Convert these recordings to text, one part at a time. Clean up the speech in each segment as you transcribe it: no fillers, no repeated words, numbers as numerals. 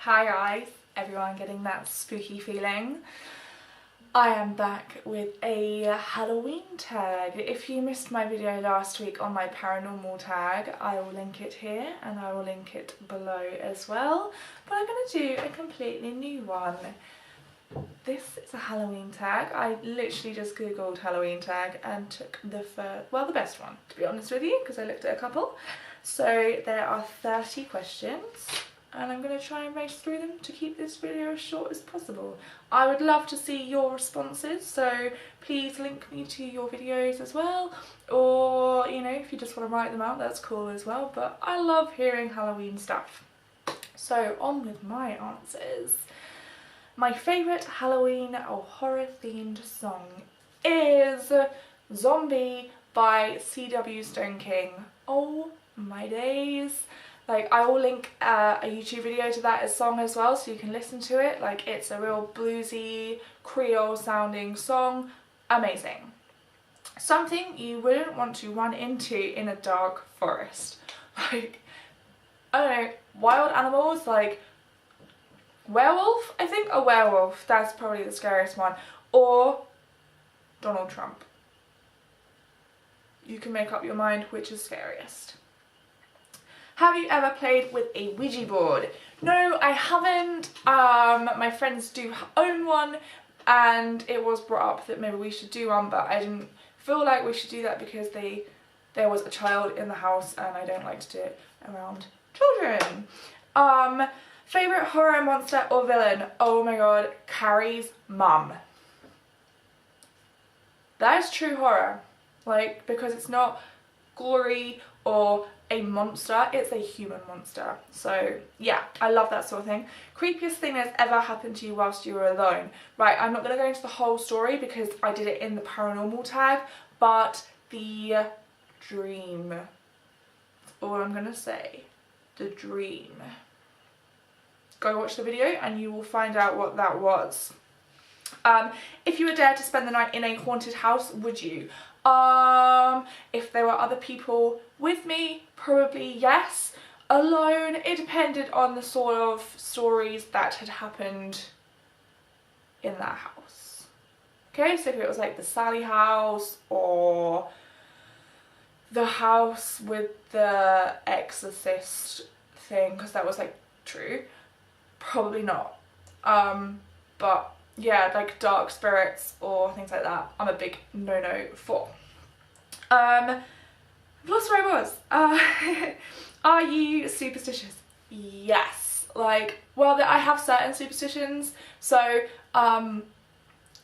Hi guys, everyone getting that spooky feeling. I am back with a Halloween tag. If you missed my video last week on my paranormal tag, I will link it here and I will link it below as well. But I'm going to do a completely new one. This is a Halloween tag. I literally just googled Halloween tag and took the best one, to be honest with you, because I looked at a couple. So there are 30 questions. And I'm going to try and race through them to keep this video as short as possible. I would love to see your responses, so please link me to your videos as well, or you know, if you just want to write them out, that's cool as well, but I love hearing Halloween stuff. So on with my answers. My favourite Halloween or horror themed song is Zombie by C.W. Stone King. Oh my days. Like, I will link a YouTube video to that song as well, so you can listen to it. Like, it's a real bluesy, Creole sounding song. Amazing. Something you wouldn't want to run into in a dark forest. Like, I don't know, wild animals, like werewolf? I think a werewolf, that's probably the scariest one. Or Donald Trump. You can make up your mind which is scariest. Have you ever played with a Ouija board? No, I haven't. My friends do own one and it was brought up that maybe we should do one, but I didn't feel like we should do that because there was a child in the house and I don't like to do it around children. Favourite horror monster or villain? Oh my god, Carrie's mum. That is true horror. Like, because it's not gory or a monster, it's a human monster. So yeah, I love that sort of thing. Creepiest thing that's ever happened to you whilst you were alone. Right, I'm not going to go into the whole story because I did it in the paranormal tag, but the dream. That's all I'm going to say. The dream. Go watch the video and you will find out what that was. If you were dared to spend the night in a haunted house, would you? If there were other people with me, probably yes. Alone, it depended on the sort of stories that had happened in that house. Okay, so if it was like the Sally house or the house with the exorcist thing, because that was like true, probably not. But yeah, like dark spirits or things like that, I'm a big no-no for. I've lost where I was. Are you superstitious? Yes. Like, well, I have certain superstitions. So,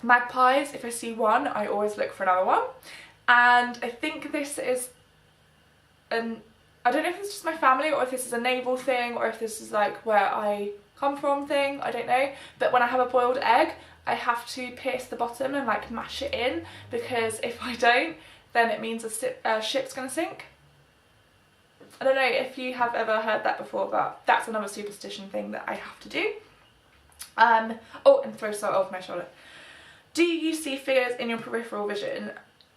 magpies, if I see one, I always look for another one. And I think this is I don't know if it's just my family or if this is a naval thing or if this is like where I come from thing, I don't know. But when I have a boiled egg, I have to pierce the bottom and like mash it in, because if I don't, then it means a ship's gonna sink. I don't know if you have ever heard that before, but that's another superstition thing that I have to do. Oh, and throw salt over my shoulder. Do you see figures in your peripheral vision?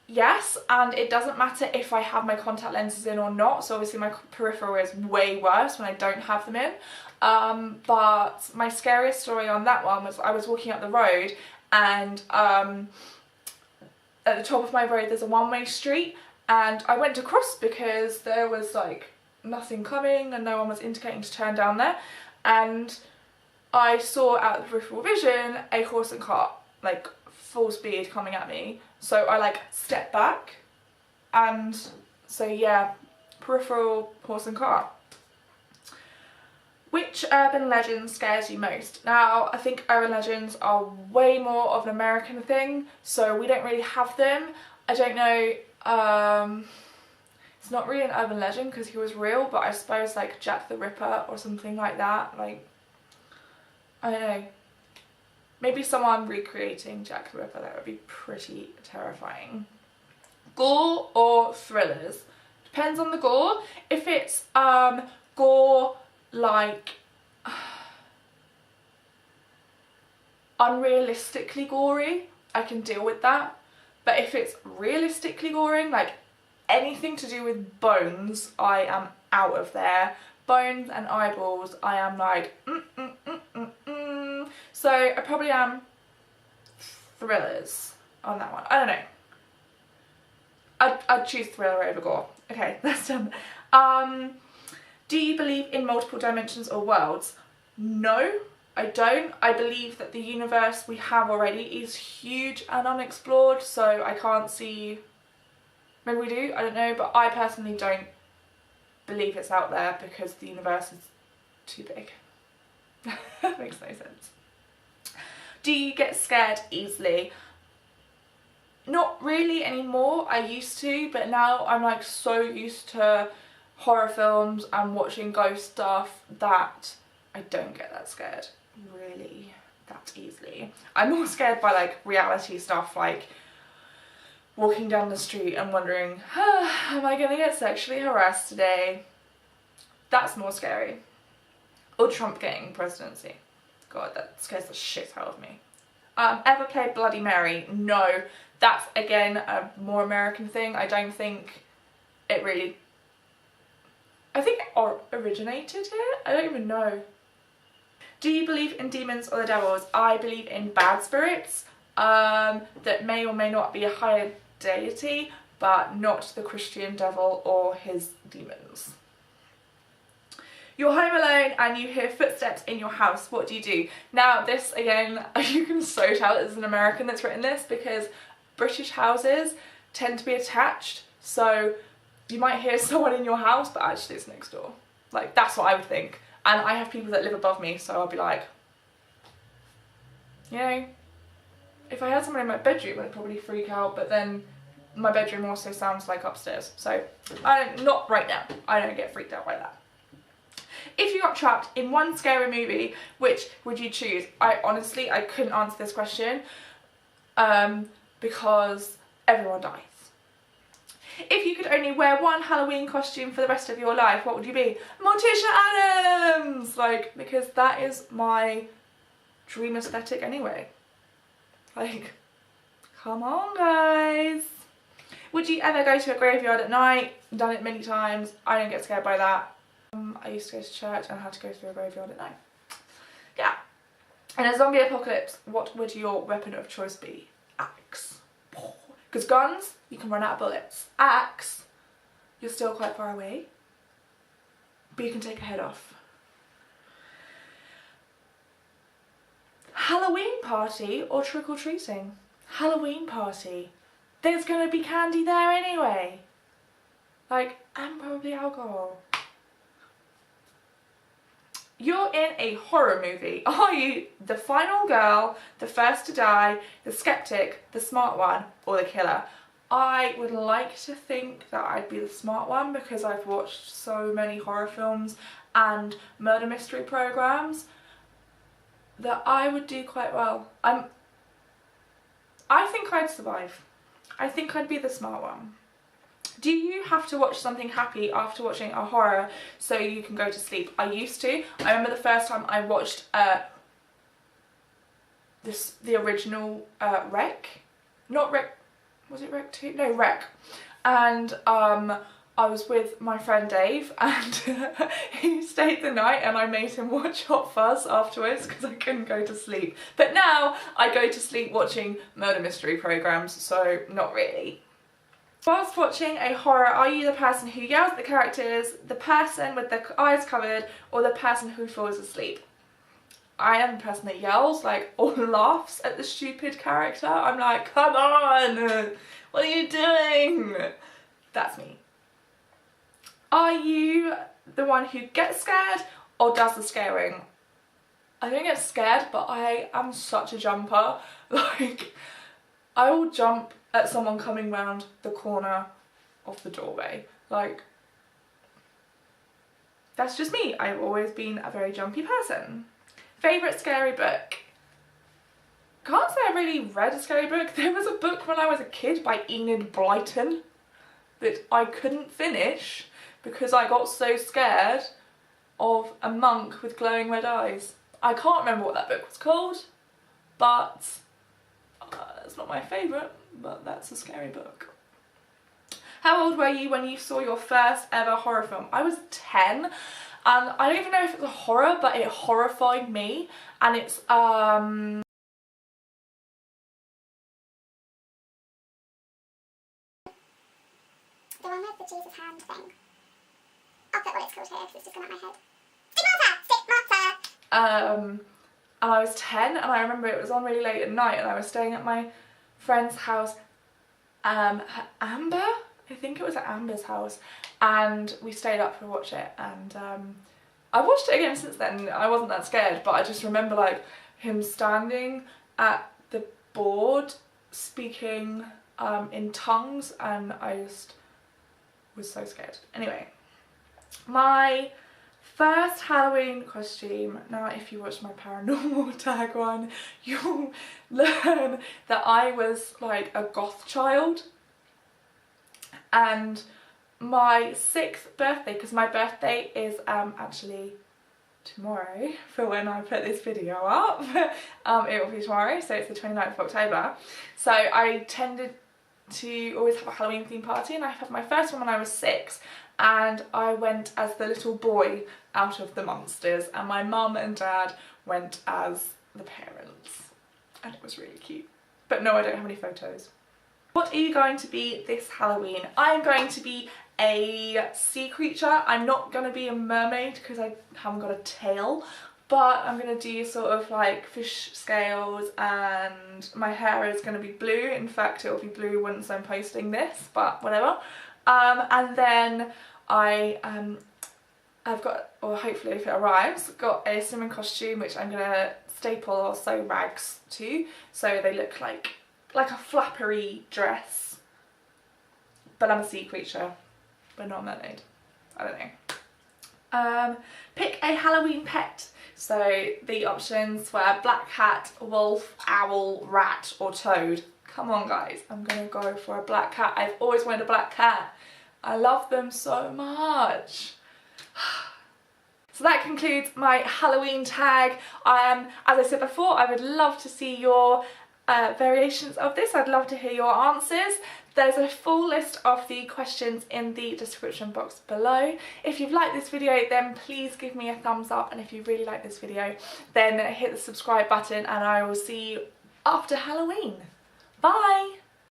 Yes, and it doesn't matter if I have my contact lenses in or not, so obviously my peripheral is way worse when I don't have them in. But my scariest story on that one was I was walking up the road and at the top of my road there's a one-way street, and I went to cross because there was like nothing coming and no one was indicating to turn down there, and I saw out of the peripheral vision a horse and cart like full speed coming at me, so I like stepped back, and so yeah, peripheral, horse and cart. Which urban legend scares you most? Now, I think urban legends are way more of an American thing, so we don't really have them. I don't know, it's not really an urban legend because he was real, but I suppose like Jack the Ripper or something like that, like, I don't know. Maybe someone recreating Jack the Ripper, that would be pretty terrifying. Gore or thrillers? Depends on the gore. If it's gore like unrealistically gory, I can deal with that. But if it's realistically goring, like anything to do with bones, I am out of there. Bones and eyeballs, I am like, So I probably am thrillers on that one. I don't know. I'd choose thriller over gore. Okay, that's done. Do you believe in multiple dimensions or worlds? No, I don't. I believe that the universe we have already is huge and unexplored, so I can't see... Maybe we do, I don't know, but I personally don't believe it's out there because the universe is too big. That makes no sense. Do you get scared easily? Not really anymore. I used to, but now I'm like so used to horror films and watching ghost stuff that I don't get that scared really that easily. I'm more scared by like reality stuff, like walking down the street and wondering, am I gonna get sexually harassed today? That's more scary. Or Trump getting presidency. God, that scares the shit out of me. Ever played Bloody Mary? No. That's, again, a more American thing. I don't think it really... I think it originated here? I don't even know. Do you believe in demons or the devils? I believe in bad spirits that may or may not be a higher deity, but not the Christian devil or his demons. You're home alone and you hear footsteps in your house. What do you do? Now this, again, you can so tell it's an American that's written this because British houses tend to be attached. So you might hear someone in your house, but actually it's next door. Like, that's what I would think. And I have people that live above me, so I'll be like, you know, if I had someone in my bedroom, I'd probably freak out, but then my bedroom also sounds like upstairs. So, not right now. I don't get freaked out by that. If you got trapped in one scary movie, which would you choose? I honestly couldn't answer this question because everyone dies. If you could only wear one Halloween costume for the rest of your life, what would you be? Morticia Addams! Like, because that is my dream aesthetic anyway. Like, come on guys. Would you ever go to a graveyard at night? Done it many times. I don't get scared by that. I used to go to church and I had to go through a graveyard at night. Yeah. In a zombie apocalypse, what would your weapon of choice be? Axe. Because guns, you can run out of bullets. Axe, you're still quite far away, but you can take a head off. Halloween party or trick-or-treating? Halloween party. There's gonna be candy there anyway. Like, and probably alcohol. You're in a horror movie. Are you the final girl, the first to die, the skeptic, the smart one, or the killer? I would like to think that I'd be the smart one because I've watched so many horror films and murder mystery programs that I would do quite well. I think I'd survive. I think I'd be the smart one. Do you have to watch something happy after watching a horror so you can go to sleep? I used to. I remember the first time I watched the original Wreck. Not Wreck, was it Wreck 2? No, Wreck. And I was with my friend Dave and he stayed the night and I made him watch Hot Fuzz afterwards because I couldn't go to sleep. But now I go to sleep watching murder mystery programs, so not really. Whilst watching a horror, are you the person who yells at the characters, the person with their eyes covered, or the person who falls asleep? I am the person that yells, like, or laughs at the stupid character. I'm like, come on, what are you doing? That's me. Are you the one who gets scared or does the scaring? I don't get scared, but I am such a jumper. Like, I will jump at someone coming round the corner of the doorway. Like, that's just me. I've always been a very jumpy person. Favourite scary book? Can't say I really read a scary book. There was a book when I was a kid by Enid Blyton that I couldn't finish because I got so scared of a monk with glowing red eyes. I can't remember what that book was called, but it's not my favourite, but that's a scary book. How old were you when you saw your first ever horror film? I was 10. and I don't even know if it's a horror, but it horrified me, and it's The one with the Jesus hand thing. I'll put what it's called here because it's just gone out my head. and I was 10, and I remember it was on really late at night, and I was staying at my friend's house, Amber? I think it was at Amber's house, and we stayed up to watch it, and I watched it again since then. I wasn't that scared, but I just remember like him standing at the board speaking in tongues, and I just was so scared. Anyway, my first Halloween costume. Now if you watch my paranormal tag one, you'll learn that I was like a goth child. And my 6th birthday, because my birthday is actually tomorrow for when I put this video up. It will be tomorrow, so it's the 29th of October. So I tended to always have a Halloween themed party, and I had my first one when I was 6, and I went as the little boy out of the monsters, and my mum and dad went as the parents, and it was really cute. But no, I don't have any photos. What are you going to be this Halloween? I'm going to be a sea creature. I'm not going to be a mermaid because I haven't got a tail, but I'm going to do sort of like fish scales, and my hair is going to be blue. In fact, it will be blue once I'm posting this, but whatever. And then I've got, or hopefully if it arrives, got a swimming costume which I'm going to staple or sew rags to, so they look like a flappery dress, but I'm a sea creature, but not a mermaid. I don't know. Pick a Halloween pet. So the options were black cat, wolf, owl, rat or toad. Come on guys, I'm gonna go for a black cat. I've always wanted a black cat. I love them so much. So that concludes my Halloween tag. As I said before, I would love to see your variations of this. I'd love to hear your answers. There's a full list of the questions in the description box below. If you've liked this video, then please give me a thumbs up, and if you really like this video, then hit the subscribe button, and I will see you after Halloween. Bye!